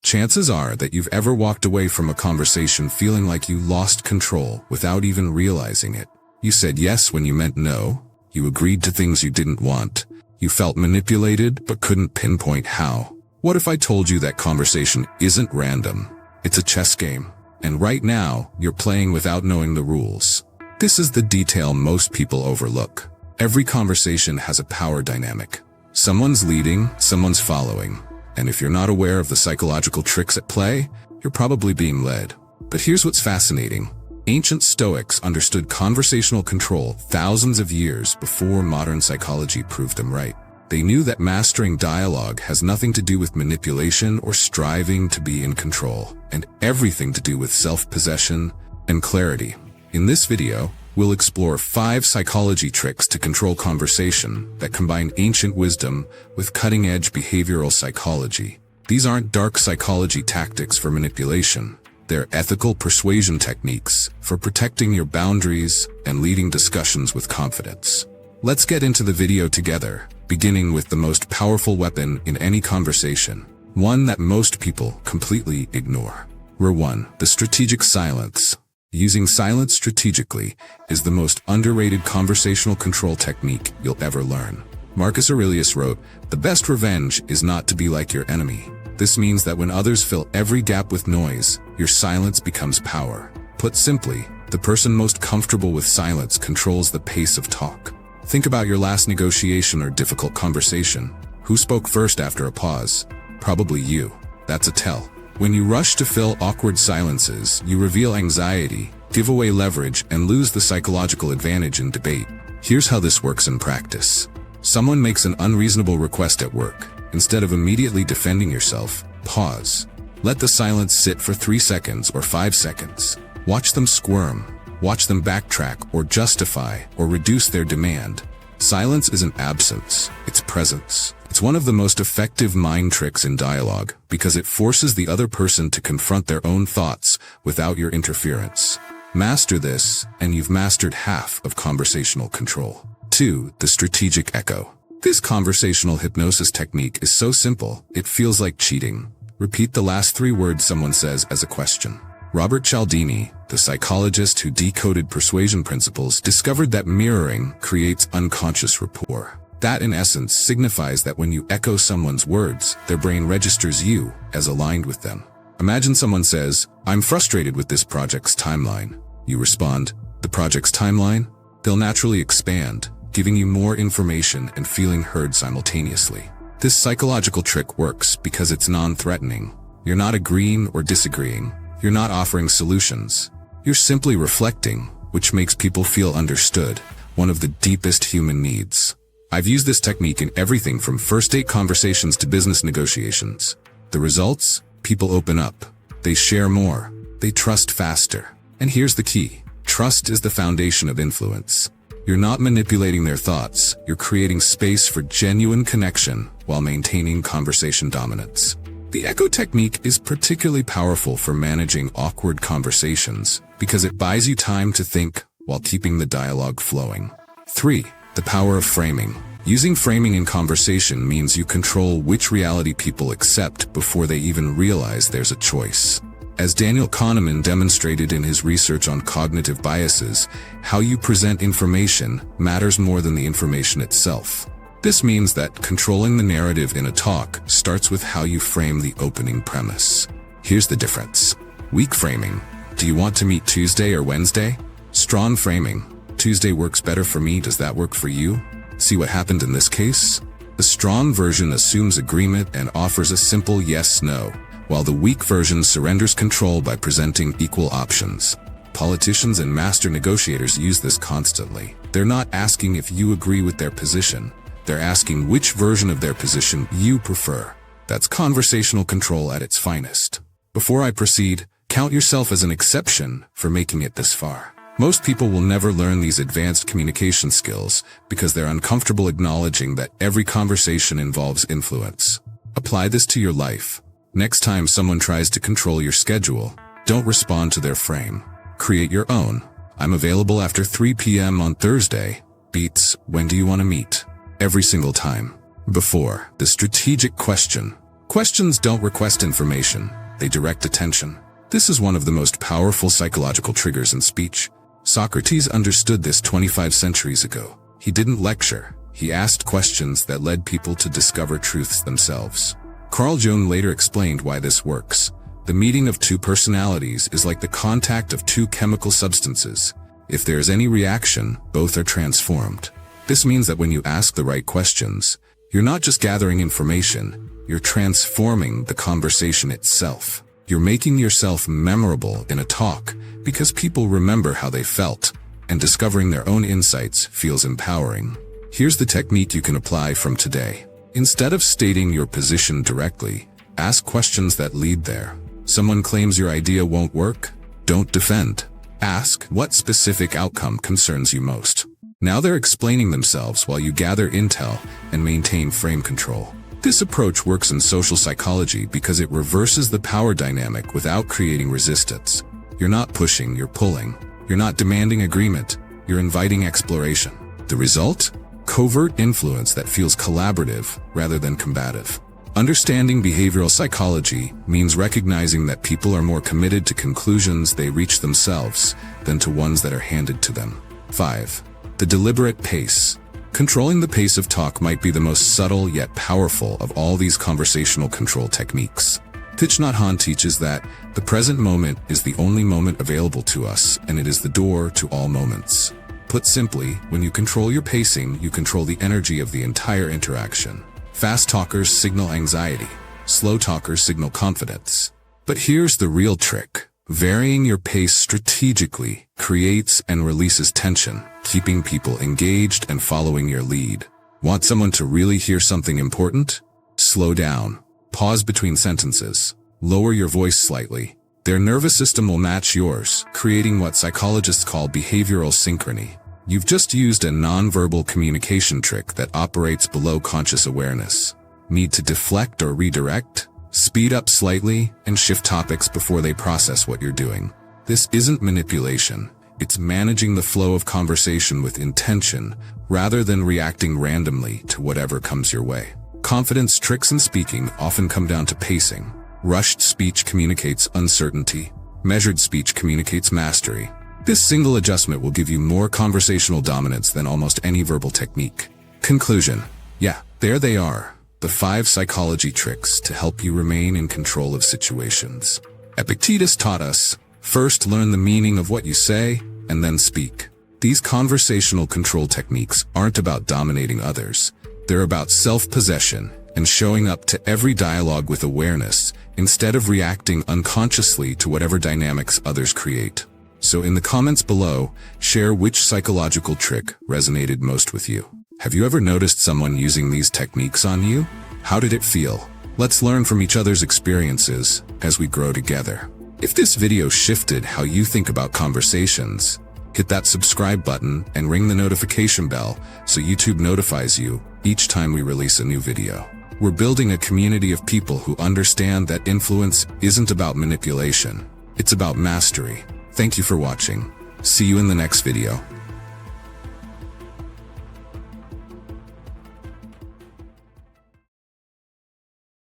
Chances are that you've ever walked away from a conversation feeling like you lost control without even realizing it. You said yes when you meant no. You agreed to things you didn't want. You felt manipulated but couldn't pinpoint how. What if I told you that conversation isn't random? It's a chess game. And right now, you're playing without knowing the rules. This is the detail most people overlook. Every conversation has a power dynamic. Someone's leading, someone's following. And if you're not aware of the psychological tricks at play, you're probably being led. But here's what's fascinating. Ancient Stoics understood conversational control thousands of years before modern psychology proved them right. They knew that mastering dialogue has nothing to do with manipulation or striving to be in control, and everything to do with self-possession and clarity. In this video, we'll explore 5 psychology tricks to control conversation that combine ancient wisdom with cutting-edge behavioral psychology. These aren't dark psychology tactics for manipulation. They're ethical persuasion techniques for protecting your boundaries and leading discussions with confidence. Let's get into the video together, beginning with the most powerful weapon in any conversation, one that most people completely ignore. Rule 1. The strategic silence. Using silence strategically is the most underrated conversational control technique you'll ever learn. Marcus Aurelius wrote, "The best revenge is not to be like your enemy." This means that when others fill every gap with noise, your silence becomes power. Put simply, the person most comfortable with silence controls the pace of talk. Think about your last negotiation or difficult conversation. Who spoke first after a pause? Probably you. That's a tell. When you rush to fill awkward silences, you reveal anxiety, give away leverage, and lose the psychological advantage in debate. Here's how this works in practice. Someone makes an unreasonable request at work. Instead of immediately defending yourself, pause. Let the silence sit for 3 seconds or 5 seconds. Watch them squirm. Watch them backtrack or justify or reduce their demand. Silence isn't absence, it's presence. It's one of the most effective mind tricks in dialogue because it forces the other person to confront their own thoughts without your interference. Master this, and you've mastered half of conversational control. 2. The strategic echo. This conversational hypnosis technique is so simple, it feels like cheating. Repeat the last 3 words someone says as a question. Robert Cialdini, the psychologist who decoded persuasion principles, discovered that mirroring creates unconscious rapport. That, in essence, signifies that when you echo someone's words, their brain registers you as aligned with them. Imagine someone says, "I'm frustrated with this project's timeline." You respond, "The project's timeline?" They'll naturally expand, giving you more information and feeling heard simultaneously. This psychological trick works because it's non-threatening. You're not agreeing or disagreeing. You're not offering solutions. You're simply reflecting, which makes people feel understood, one of the deepest human needs. I've used this technique in everything from first-date conversations to business negotiations. The results? People open up. They share more. They trust faster. And here's the key. Trust is the foundation of influence. You're not manipulating their thoughts. You're creating space for genuine connection while maintaining conversation dominance. The echo technique is particularly powerful for managing awkward conversations because it buys you time to think while keeping the dialogue flowing. 3. The power of framing. Using framing in conversation means you control which reality people accept before they even realize there's a choice. As Daniel Kahneman demonstrated in his research on cognitive biases, how you present information matters more than the information itself. This means that controlling the narrative in a talk starts with how you frame the opening premise. Here's the difference. Weak framing. Do you want to meet Tuesday or Wednesday? Strong framing. Tuesday works better for me, does that work for you? See what happened in this case? The strong version assumes agreement and offers a simple yes-no, while the weak version surrenders control by presenting equal options. Politicians and master negotiators use this constantly. They're not asking if you agree with their position. They're asking which version of their position you prefer. That's conversational control at its finest. Before I proceed, count yourself as an exception for making it this far. Most people will never learn these advanced communication skills because they're uncomfortable acknowledging that every conversation involves influence. Apply this to your life. Next time someone tries to control your schedule, don't respond to their frame. Create your own. "I'm available after 3 p.m. on Thursday" beats "When do you want to meet?" every single time. Before, the strategic question. Questions don't request information, they direct attention. This is one of the most powerful psychological triggers in speech. Socrates understood this 25 centuries ago. He didn't lecture, he asked questions that led people to discover truths themselves. Carl Jung later explained why this works. The meeting of two personalities is like the contact of two chemical substances. If there is any reaction, both are transformed. This means that when you ask the right questions, you're not just gathering information, you're transforming the conversation itself. You're making yourself memorable in a talk because people remember how they felt, and discovering their own insights feels empowering. Here's the technique you can apply from today. Instead of stating your position directly, ask questions that lead there. Someone claims your idea won't work? Don't defend. Ask, what specific outcome concerns you most? Now they're explaining themselves while you gather intel and maintain frame control. This approach works in social psychology because it reverses the power dynamic without creating resistance. You're not pushing, you're pulling. You're not demanding agreement, you're inviting exploration. The result? Covert influence that feels collaborative rather than combative. Understanding behavioral psychology means recognizing that people are more committed to conclusions they reach themselves than to ones that are handed to them. 5. The deliberate pace. Controlling the pace of talk might be the most subtle yet powerful of all these conversational control techniques. Thich Nhat Hanh teaches that the present moment is the only moment available to us, and it is the door to all moments. Put simply, when you control your pacing, you control the energy of the entire interaction. Fast talkers signal anxiety. Slow talkers signal confidence. But here's the real trick. Varying your pace strategically creates and releases tension, keeping people engaged and following your lead. Want someone to really hear something important? Slow down. Pause between sentences. Lower your voice slightly. Their nervous system will match yours, creating what psychologists call behavioral synchrony. You've just used a nonverbal communication trick that operates below conscious awareness. Need to deflect or redirect? Speed up slightly and shift topics before they process what you're doing. This isn't manipulation. It's managing the flow of conversation with intention rather than reacting randomly to whatever comes your way. Confidence tricks in speaking often come down to pacing. Rushed speech communicates uncertainty. Measured speech communicates mastery. This single adjustment will give you more conversational dominance than almost any verbal technique. Conclusion. Yeah, there they are. The 5 psychology tricks to help you remain in control of situations. Epictetus taught us, first learn the meaning of what you say, and then speak. These conversational control techniques aren't about dominating others. They're about self-possession and showing up to every dialogue with awareness instead of reacting unconsciously to whatever dynamics others create. So in the comments below, share which psychological trick resonated most with you. Have you ever noticed someone using these techniques on you? How did it feel? Let's learn from each other's experiences as we grow together. If this video shifted how you think about conversations, hit that subscribe button and ring the notification bell so YouTube notifies you each time we release a new video. We're building a community of people who understand that influence isn't about manipulation. It's about mastery. Thank you for watching. See you in the next video.